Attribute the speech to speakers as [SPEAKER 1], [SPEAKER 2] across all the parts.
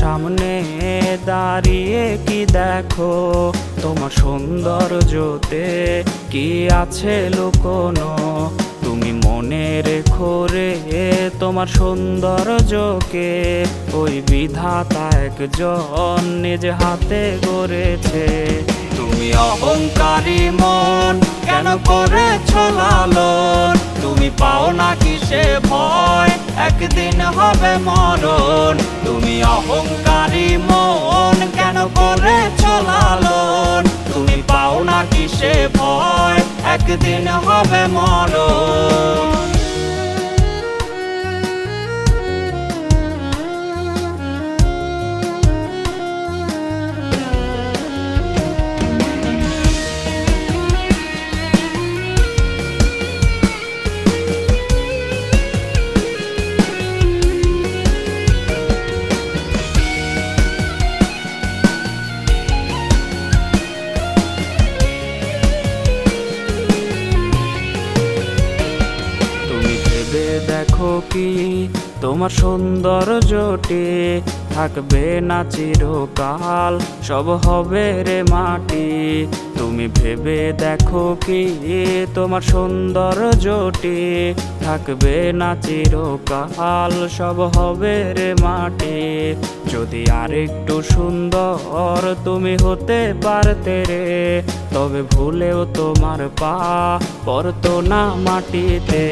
[SPEAKER 1] সামনে দাঁড়িয়ে কি দেখো, তোমার সৌন্দর্যতে কি আছে লুকোনো। তুমি মনে রেখো রে তোমার সৌন্দর্যকে, ওই বিধাতা একজন নিজ হাতে গড়েছে। তুমি অহংকারী মন কেন করেছ লালন, তুমি পাও না কিসে ভয় একদিন হবে মরণ। তুমি অহংকারী মন কেন করেছ লালন, তুমি পাও না কিসে ভয় একদিন হবে মরণ। দেখো কি তোমার সৌন্দর্যটি থাকবে না চিরকাল, সব হবে রে মাটি। তুমি ভেবে দেখো কি তোমার সৌন্দর্যটি থাকবে না চিরকাল, সব হবে রে মাটি। যদি আরেকটু সুন্দর তুমি হতে পারতে রে, তবে ভুলেও তোমার পা পড়তো না মাটিতে।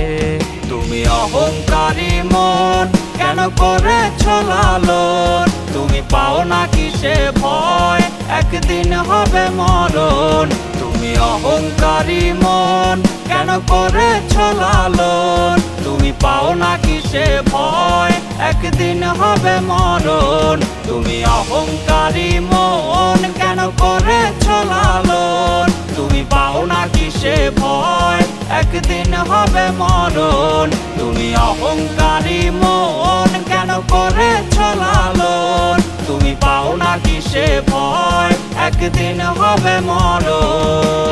[SPEAKER 1] তুমি অহংকারী মন কেন করেছ লালন, তুমি পাও না কিসে ভয় একদিন হবে মরণ। তুমি অহংকারী মন কেন করেছ লালন, তুমি পাও না কিসে ভয় একদিন হবে মরণ। তুমি অহংকারী মন কেন করেছ লালন, তুমি পাও না কিসে ভয় একদিন হবে মরণ। তুমি অহংকারী মন কেন করেছ লালন, তুমি পাও না কিসে ভয় একদিন হবে মরণ।